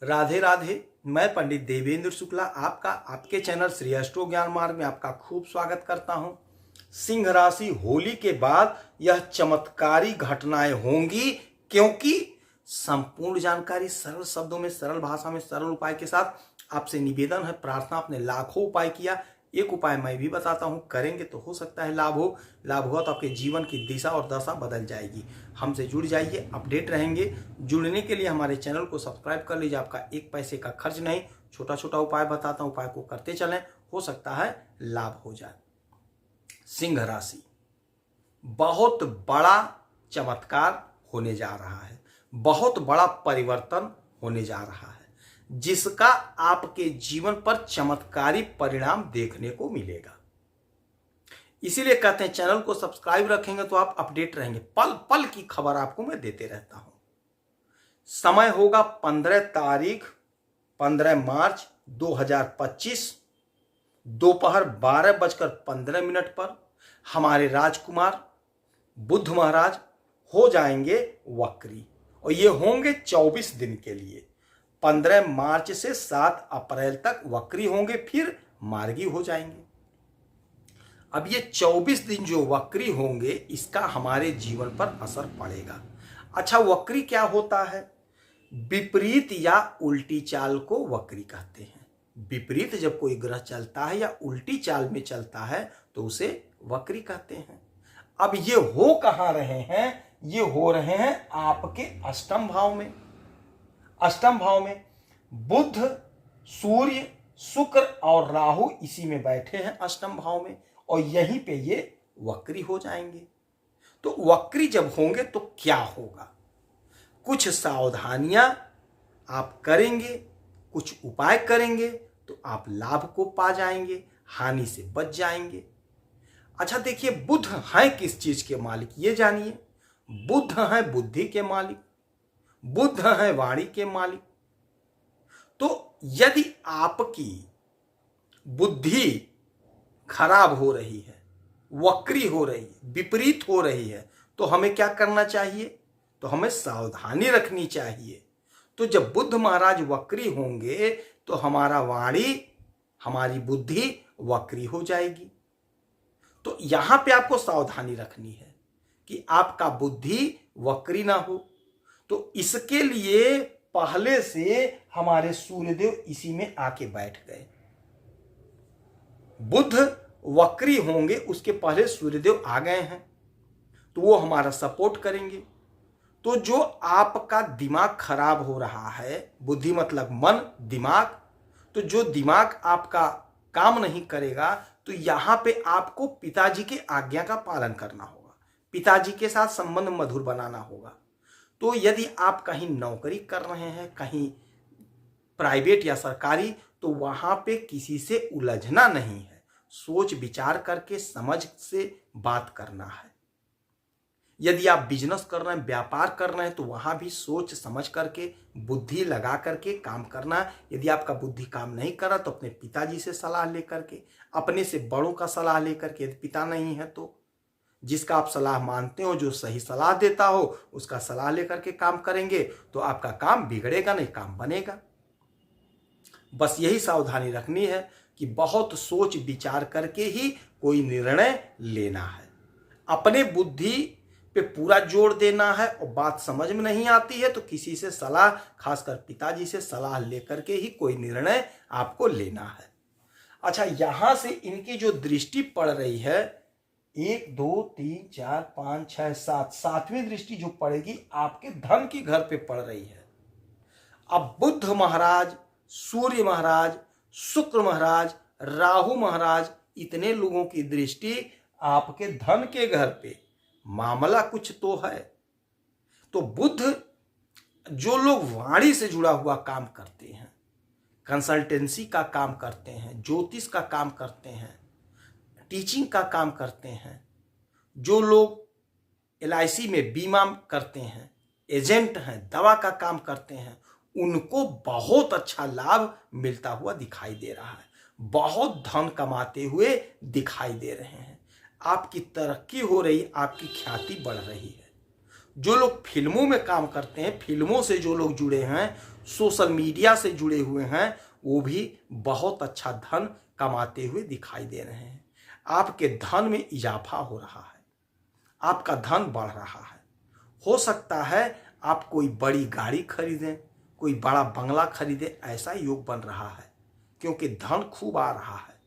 राधे राधे। मैं पंडित देवेंद्र शुक्ला आपका आपके चैनल श्री एस्ट्रो ज्ञान मार्ग में आपका खूब स्वागत करता हूं। सिंह राशि, होली के बाद यह चमत्कारी घटनाएं होंगी, क्योंकि संपूर्ण जानकारी सरल शब्दों में, सरल भाषा में, सरल उपाय के साथ आपसे निवेदन है, प्रार्थना। आपने लाखों उपाय किया, एक उपाय मैं भी बताता हूं, करेंगे तो हो सकता है लाभ हो। लाभ हुआ तो आपके जीवन की दिशा और दशा बदल जाएगी। हमसे जुड़ जाइए, अपडेट रहेंगे। जुड़ने के लिए हमारे चैनल को सब्सक्राइब कर लीजिए, आपका एक पैसे का खर्च नहीं। छोटा छोटा उपाय बताता हूं, उपाय को करते चलें, हो सकता है लाभ हो जाए। सिंह राशि, बहुत बड़ा चमत्कार होने जा रहा है, बहुत बड़ा परिवर्तन होने जा रहा है, जिसका आपके जीवन पर चमत्कारी परिणाम देखने को मिलेगा। इसीलिए कहते हैं चैनल को सब्सक्राइब रखेंगे तो आप अपडेट रहेंगे, पल पल की खबर आपको मैं देते रहता हूं। समय होगा 15 मार्च 2025 दोपहर 12:15 पर हमारे राजकुमार बुध महाराज हो जाएंगे वक्री, और ये होंगे 24 दिन के लिए। 15 मार्च से 7 अप्रैल तक वक्री होंगे, फिर मार्गी हो जाएंगे। अब ये 24 दिन जो वक्री होंगे, इसका हमारे जीवन पर असर पड़ेगा। अच्छा, वक्री क्या होता है? विपरीत या उल्टी चाल को वक्री कहते हैं। विपरीत जब कोई ग्रह चलता है या उल्टी चाल में चलता है तो उसे वक्री कहते हैं। अब ये हो कहां रहे हैं? ये हो रहे हैं आपके अष्टम भाव में। अष्टम भाव में बुध, सूर्य, शुक्र और राहु इसी में बैठे हैं अष्टम भाव में, और यहीं पे ये वक्री हो जाएंगे। तो वक्री जब होंगे तो क्या होगा? कुछ सावधानियां आप करेंगे, कुछ उपाय करेंगे तो आप लाभ को पा जाएंगे, हानि से बच जाएंगे। अच्छा देखिए, बुध है किस चीज के मालिक ये जानिए। बुध है बुद्धि के मालिक, बुध है वाणी के मालिक। तो यदि आपकी बुद्धि खराब हो रही है, वक्री हो रही है, विपरीत हो रही है, तो हमें क्या करना चाहिए? तो हमें सावधानी रखनी चाहिए। तो जब बुध महाराज वक्री होंगे तो हमारा वाणी, हमारी बुद्धि वक्री हो जाएगी। तो यहां पे आपको सावधानी रखनी है कि आपका बुद्धि वक्री ना हो। तो इसके लिए पहले से हमारे सूर्यदेव इसी में आके बैठ गए। बुध वक्री होंगे, उसके पहले सूर्यदेव आ गए हैं, तो वो हमारा सपोर्ट करेंगे। तो जो आपका दिमाग खराब हो रहा है, बुद्धि मतलब मन, दिमाग, तो जो दिमाग आपका काम नहीं करेगा, तो यहां पे आपको पिताजी के आज्ञा का पालन करना होगा, पिताजी के साथ संबंध मधुर बनाना होगा। तो यदि आप कहीं नौकरी कर रहे हैं, कहीं प्राइवेट या सरकारी, तो वहां पे किसी से उलझना नहीं है, सोच विचार करके समझ से बात करना है। यदि आप बिजनेस कर रहे हैं, व्यापार कर रहे हैं, तो वहां भी सोच समझ करके, बुद्धि लगा करके काम करना है। यदि आपका बुद्धि काम नहीं कर रहा तो अपने पिताजी से सलाह लेकर के, अपने से बड़ों का सलाह लेकर के, यदि पिता नहीं है तो जिसका आप सलाह मानते हो, जो सही सलाह देता हो, उसका सलाह लेकर के काम करेंगे तो आपका काम बिगड़ेगा नहीं, काम बनेगा। बस यही सावधानी रखनी है कि बहुत सोच विचार करके ही कोई निर्णय लेना है। अपने बुद्धि पे पूरा जोर देना है, और बात समझ में नहीं आती है तो किसी से सलाह, खासकर पिताजी से सलाह लेकर के ही कोई निर्णय आपको लेना है। अच्छा, यहां से इनकी जो दृष्टि पड़ रही है, 1 2 3 4 5 6 7, सातवीं दृष्टि जो पड़ेगी आपके धन की घर पे पड़ रही है। अब बुध महाराज, सूर्य महाराज, शुक्र महाराज, राहु महाराज, इतने लोगों की दृष्टि आपके धन के घर पे, मामला कुछ तो है। तो बुध, जो लोग वाणी से जुड़ा हुआ काम करते हैं, कंसल्टेंसी का काम करते हैं, ज्योतिष का काम करते हैं, टीचिंग का काम करते हैं, जो लोग LIC में बीमा करते हैं, एजेंट हैं, दवा का काम करते हैं, उनको बहुत अच्छा लाभ मिलता हुआ दिखाई दे रहा है, बहुत धन कमाते हुए दिखाई दे रहे हैं, आपकी तरक्की हो रही, आपकी ख्याति बढ़ रही है। जो लोग फिल्मों में काम करते हैं, फिल्मों से जो लोग जुड़े हैं, सोशल मीडिया से जुड़े हुए हैं, वो भी बहुत अच्छा धन कमाते हुए दिखाई दे रहे हैं। आपके धन में इजाफा हो रहा है, आपका धन बढ़ रहा है। हो सकता है आप कोई बड़ी गाड़ी खरीदें, कोई बड़ा बंगला खरीदें, ऐसा योग बन रहा है क्योंकि धन खूब आ रहा है।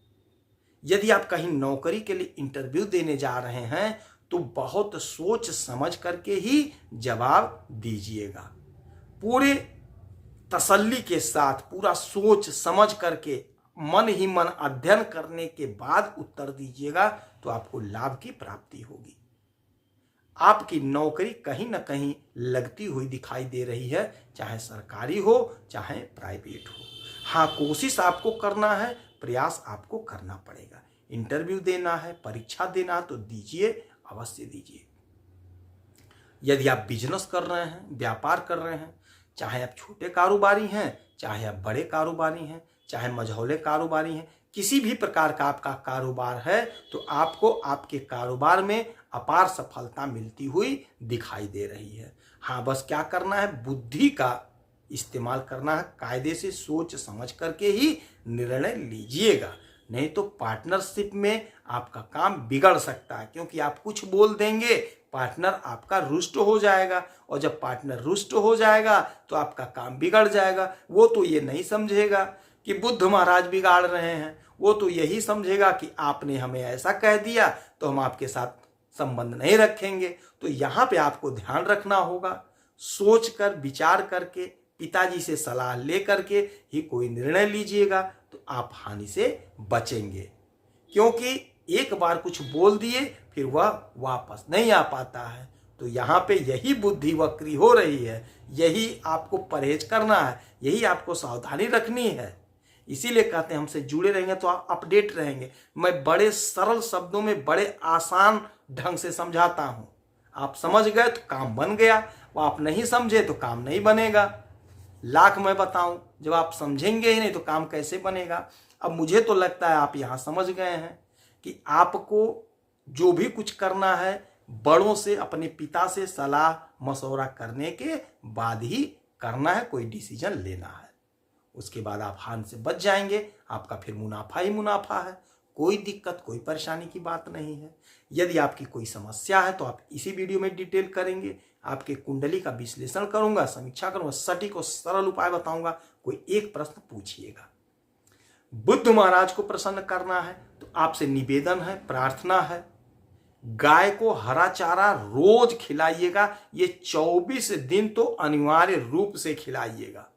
यदि आप कहीं नौकरी के लिए इंटरव्यू देने जा रहे हैं तो बहुत सोच समझ करके ही जवाब दीजिएगा। पूरे तसल्ली के साथ, पूरा सोच समझ करके, मन ही मन अध्ययन करने के बाद उत्तर दीजिएगा तो आपको लाभ की प्राप्ति होगी। आपकी नौकरी कहीं ना कहीं लगती हुई दिखाई दे रही है, चाहे सरकारी हो चाहे प्राइवेट हो। हाँ, कोशिश आपको करना है, प्रयास आपको करना पड़ेगा। इंटरव्यू देना है, परीक्षा देना है तो दीजिए, अवश्य दीजिए। यदि आप बिजनेस कर रहे हैं, व्यापार कर रहे हैं, चाहे आप छोटे कारोबारी हैं, चाहे आप बड़े कारोबारी हैं, चाहे मझौले कारोबारी हैं, किसी भी प्रकार का आपका कारोबार है तो आपको आपके कारोबार में अपार सफलता मिलती हुई दिखाई दे रही है। हाँ, बस क्या करना है, बुद्धि का इस्तेमाल करना है, कायदे से सोच समझ करके ही निर्णय लीजिएगा, नहीं तो पार्टनरशिप में आपका काम बिगड़ सकता है। क्योंकि आप कुछ बोल देंगे, पार्टनर आपका रुष्ट हो जाएगा, और जब पार्टनर रुष्ट हो जाएगा तो आपका काम बिगड़ जाएगा। वो तो ये नहीं समझेगा कि बुद्ध महाराज बिगाड़ रहे हैं, वो तो यही समझेगा कि आपने हमें ऐसा कह दिया तो हम आपके साथ संबंध नहीं रखेंगे। तो यहाँ पे आपको ध्यान रखना होगा, सोच कर विचार करके, पिताजी से सलाह ले करके ही कोई निर्णय लीजिएगा तो आप हानि से बचेंगे। क्योंकि एक बार कुछ बोल दिए फिर वह वापस नहीं आ पाता है। तो यहाँ पे यही बुद्धि वक्री हो रही है, यही आपको परहेज करना है, यही आपको सावधानी रखनी है। इसीलिए कहते हैं हमसे जुड़े रहेंगे तो आप अपडेट रहेंगे। मैं बड़े सरल शब्दों में बड़े आसान ढंग से समझाता हूँ। आप समझ गए तो काम बन गया, वो आप नहीं समझे तो काम नहीं बनेगा। लाख मैं बताऊं, जब आप समझेंगे ही नहीं तो काम कैसे बनेगा। अब मुझे तो लगता है आप यहाँ समझ गए हैं कि आपको जो भी कुछ करना है बड़ों से, अपने पिता से सलाह मशवरा करने के बाद ही करना है, कोई डिसीजन लेना है। उसके बाद आप हानि से बच जाएंगे, आपका फिर मुनाफा ही मुनाफा है। कोई दिक्कत, कोई परेशानी की बात नहीं है। यदि आपकी कोई समस्या है तो आप इसी वीडियो में डिटेल करेंगे, आपके कुंडली का विश्लेषण करूंगा, समीक्षा करूंगा, सटीक और सरल उपाय बताऊंगा। कोई एक प्रश्न पूछिएगा। बुद्ध महाराज को प्रसन्न करना है तो आपसे निवेदन है, प्रार्थना है, गाय को हरा चारा रोज खिलाइएगा। ये 24 दिन तो अनिवार्य रूप से खिलाइएगा,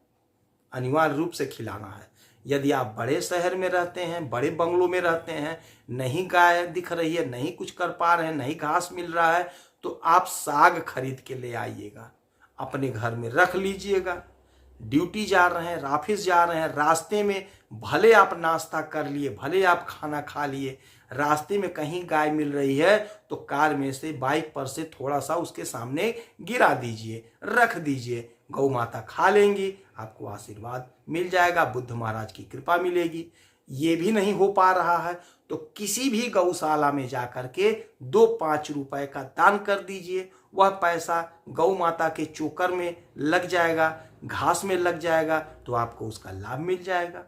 अनिवार्य रूप से खिलाना है। यदि आप बड़े शहर में रहते हैं, बड़े बंगलों में रहते हैं, नहीं गाय दिख रही है, नहीं कुछ कर पा रहे हैं, नहीं घास मिल रहा है, तो आप साग खरीद के ले आइएगा, अपने घर में रख लीजिएगा। ड्यूटी जा रहे हैं, ऑफिस जा रहे हैं, रास्ते में भले आप नाश्ता कर लिए, भले आप खाना खा लिए, रास्ते में कहीं गाय मिल रही है तो कार में से, बाइक पर से थोड़ा सा उसके सामने गिरा दीजिए, रख दीजिए। गौ माता खा लेंगी, आपको आशीर्वाद मिल जाएगा, बुद्ध महाराज की कृपा मिलेगी। ये भी नहीं हो पा रहा है तो किसी भी गौशाला में जाकर के 2-5 रुपए का दान कर दीजिए। वह पैसा गौ माता के चोकर में लग जाएगा, घास में लग जाएगा, तो आपको उसका लाभ मिल जाएगा।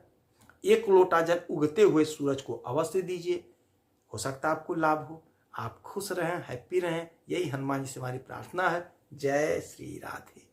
1 लोटा जल उगते हुए सूरज को अवश्य दीजिए, हो सकता है आपको लाभ हो। आप खुश रहें, हैप्पी रहें, यही हनुमान जी से हमारी प्रार्थना है। जय श्री राधे।